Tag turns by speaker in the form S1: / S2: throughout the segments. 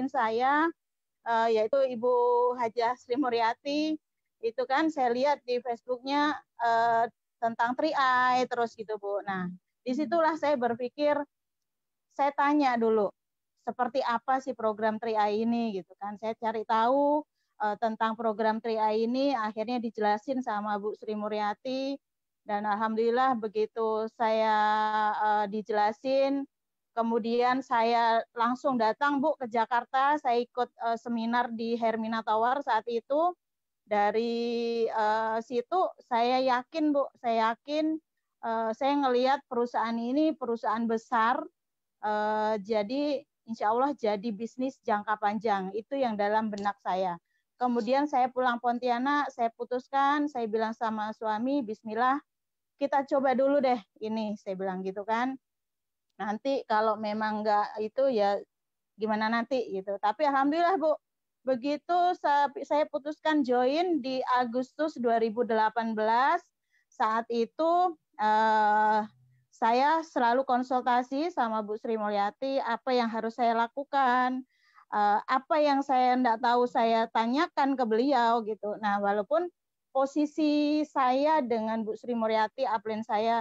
S1: saya, yaitu Ibu Hajah Sri Muryati. Itu kan saya lihat di Facebooknya tentang Tri-Eye terus gitu Bu. Nah, disitulah saya berpikir, saya tanya dulu, seperti apa sih program Tri-Eye ini gitu kan. Saya cari tahu tentang program Tri-Eye ini, akhirnya dijelasin sama Bu Sri Muryati, dan alhamdulillah begitu saya dijelasin, kemudian saya langsung datang Bu ke Jakarta, saya ikut seminar di Hermina Tower saat itu. Dari situ saya yakin Bu, saya yakin saya ngelihat perusahaan ini perusahaan besar, jadi insya Allah jadi bisnis jangka panjang, itu yang dalam benak saya. Kemudian saya pulang Pontianak, saya putuskan, saya bilang sama suami, Bismillah, kita coba dulu deh ini, saya bilang gitu kan. Nanti kalau memang enggak itu ya gimana nanti gitu. Tapi alhamdulillah Bu, begitu saya putuskan join di Agustus 2018, saat itu saya selalu konsultasi sama Bu Sri Mulyati, apa yang harus saya lakukan, apa yang saya enggak tahu saya tanyakan ke beliau gitu. Nah, walaupun posisi saya dengan Bu Sri Mulyati, upline saya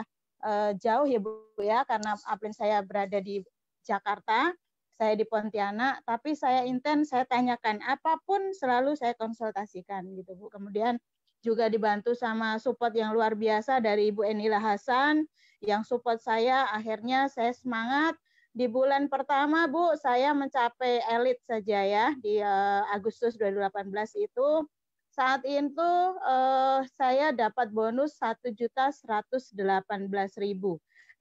S1: jauh ya Bu ya, karena upline saya berada di Jakarta, saya di Pontianak, tapi saya intens, saya tanyakan apapun selalu saya konsultasikan gitu Bu. Kemudian juga dibantu sama support yang luar biasa dari Ibu Enila Hasan yang support saya, akhirnya saya semangat. Di bulan pertama Bu, saya mencapai elit saja ya di Agustus 2018 itu. Saat itu saya dapat bonus 1.118.000.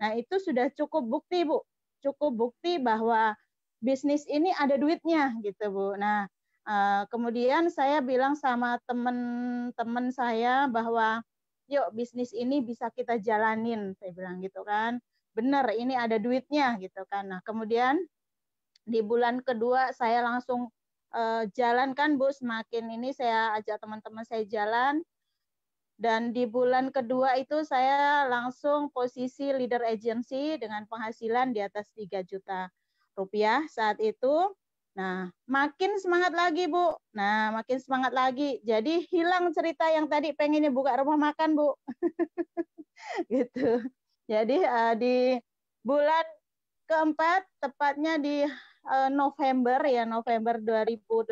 S1: Nah, itu sudah cukup bukti Bu. Cukup bukti bahwa bisnis ini ada duitnya gitu Bu. Nah, kemudian saya bilang sama teman-teman saya bahwa yuk bisnis ini bisa kita jalanin, saya bilang gitu kan. Benar, ini ada duitnya gitu kan. Nah, kemudian di bulan kedua saya langsung jalankan Bu, semakin ini saya ajak teman-teman saya jalan. Dan di bulan kedua itu saya langsung posisi leader agency dengan penghasilan di atas 3 juta rupiah saat itu. Nah, makin semangat lagi Bu. Nah, makin semangat lagi. Jadi hilang cerita yang tadi pengennya buka rumah makan Bu. Gitu. Jadi di bulan keempat, tepatnya di November ya, November 2018,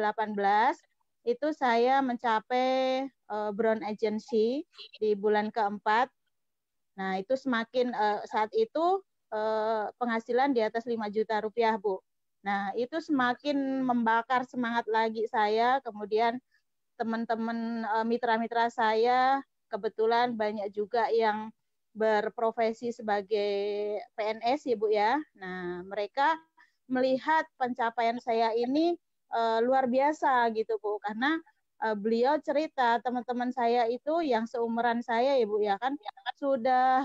S1: itu saya mencapai Brown Agency di bulan keempat. Nah, itu semakin saat itu penghasilan di atas 5 juta rupiah, Bu. Nah, itu semakin membakar semangat lagi saya. Kemudian teman-teman mitra-mitra saya kebetulan banyak juga yang berprofesi sebagai PNS ya Bu ya. Nah, mereka melihat pencapaian saya ini luar biasa gitu Bu, karena beliau cerita teman-teman saya itu yang seumuran saya ya Bu ya kan sudah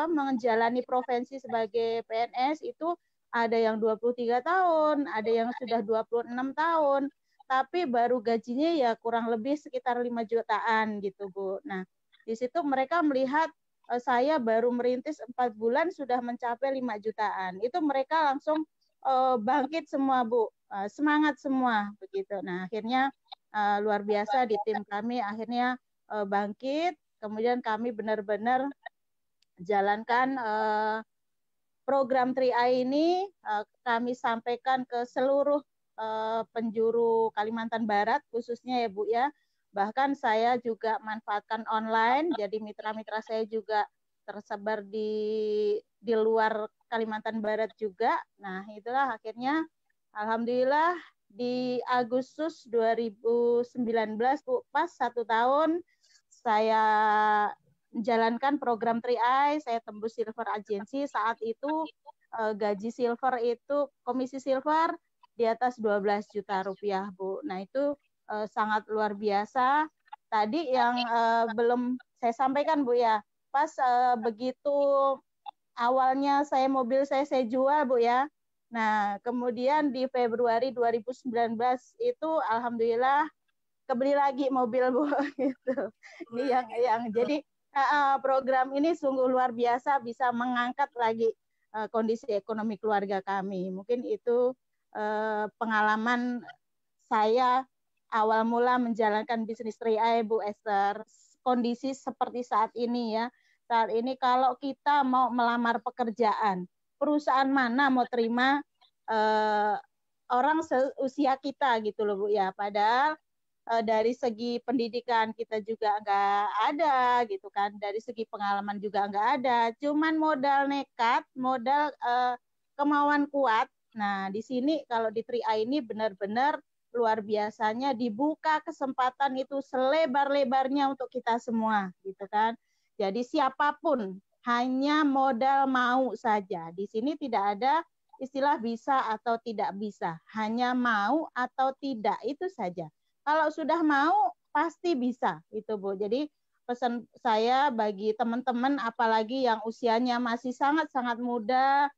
S1: menjalani profesi sebagai PNS itu ada yang 23 tahun, ada yang sudah 26 tahun, tapi baru gajinya ya kurang lebih sekitar 5 jutaan gitu Bu. Nah, di situ mereka melihat saya baru merintis 4 bulan sudah mencapai 5 jutaan. Itu mereka langsung bangkit semua Bu, semangat semua begitu. Nah, akhirnya luar biasa di tim kami akhirnya bangkit, kemudian kami benar-benar jalankan program Tri-Eye ini, kami sampaikan ke seluruh penjuru Kalimantan Barat khususnya ya Bu ya. Bahkan saya juga manfaatkan online, jadi mitra-mitra saya juga tersebar di luar Kalimantan Barat juga. Nah, itulah akhirnya alhamdulillah di Agustus 2019 Bu, pas 1 tahun saya menjalankan program Tri-Eye, saya tembus silver agency. Saat itu gaji silver itu, komisi silver di atas 12 juta rupiah Bu. Nah, itu sangat luar biasa. Tadi yang belum saya sampaikan Bu ya, pas begitu awalnya mobil saya jual Bu ya. Nah, kemudian di Februari 2019 itu alhamdulillah kebeli lagi mobil Bu gitu. Ini yang jadi program ini sungguh luar biasa bisa mengangkat lagi kondisi ekonomi keluarga kami. Mungkin itu pengalaman saya awal mula menjalankan bisnis 3i, Bu Esther. Kondisi seperti saat ini ya. Saat ini kalau kita mau melamar pekerjaan, perusahaan mana mau terima orang seusia kita gitu loh Bu ya. Padahal dari segi pendidikan kita juga nggak ada gitu kan, dari segi pengalaman juga nggak ada, cuman modal nekat, modal kemauan kuat. Nah di sini kalau di 3i ini benar-benar luar biasanya dibuka kesempatan itu selebar-lebarnya untuk kita semua gitu kan. Jadi siapapun hanya modal mau saja. Di sini tidak ada istilah bisa atau tidak bisa, hanya mau atau tidak, itu saja. Kalau sudah mau pasti bisa itu Bu. Jadi pesan saya bagi teman-teman apalagi yang usianya masih sangat-sangat muda,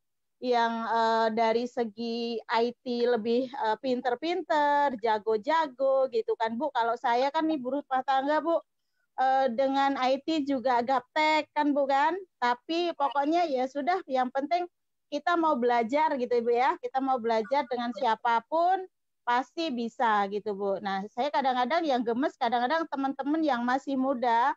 S1: yang dari segi IT lebih pinter-pinter, jago-jago gitu kan Bu. Kalau saya kan ibu rumah tangga Bu, dengan IT juga gaptek kan Bu kan. Tapi pokoknya ya sudah, yang penting kita mau belajar gitu Ibu ya. Kita mau belajar dengan siapapun pasti bisa gitu Bu. Nah saya kadang-kadang yang gemes, kadang-kadang teman-teman yang masih muda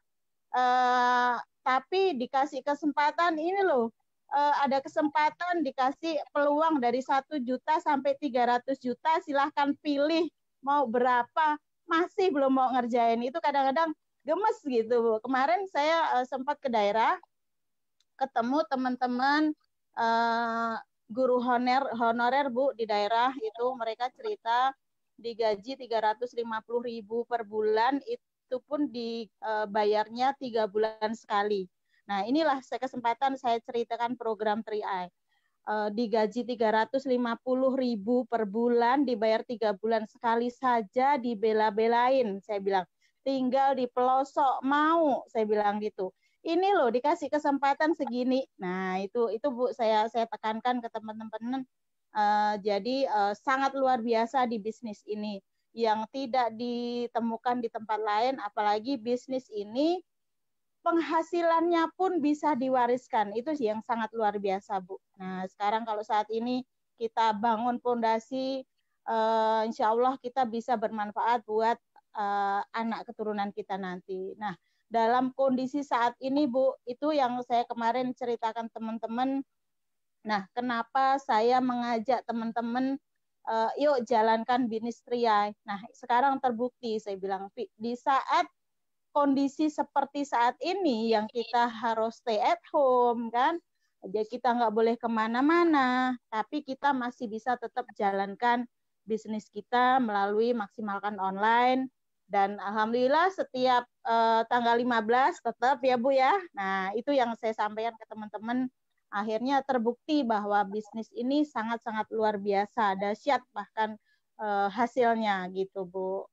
S1: tapi dikasih kesempatan ini loh, ada kesempatan dikasih peluang dari 1 juta sampai 300 juta, silahkan pilih mau berapa, masih belum mau ngerjain. Itu kadang-kadang gemes gitu Bu. Kemarin saya sempat ke daerah, ketemu teman-teman guru honorer Bu di daerah itu, mereka cerita digaji 350.000 per bulan, itu pun dibayarnya 3 bulan sekali. Nah inilah kesempatan saya ceritakan program 3i. Digaji 350.000 per bulan, dibayar 3 bulan sekali saja, dibela-belain. Saya bilang, tinggal di pelosok mau, saya bilang gitu. Ini loh dikasih kesempatan segini. Nah itu Bu, saya tekankan ke teman-teman. Jadi sangat luar biasa di bisnis ini, yang tidak ditemukan di tempat lain. Apalagi bisnis ini penghasilannya pun bisa diwariskan. Itu yang sangat luar biasa Bu. Nah sekarang kalau saat ini kita bangun fondasi, insya Allah kita bisa bermanfaat buat anak keturunan kita nanti. Nah dalam kondisi saat ini Bu, itu yang saya kemarin ceritakan teman-teman. Nah kenapa saya mengajak teman-teman, yuk jalankan bisnis 3i. Nah sekarang terbukti, saya bilang di saat kondisi seperti saat ini yang kita harus stay at home kan, jadi kita nggak boleh kemana-mana, tapi kita masih bisa tetap jalankan bisnis kita melalui maksimalkan online. Dan alhamdulillah setiap tanggal 15 tetap ya Bu ya. Nah itu yang saya sampaikan ke teman-teman, akhirnya terbukti bahwa bisnis ini sangat-sangat luar biasa, dahsyat bahkan hasilnya gitu Bu.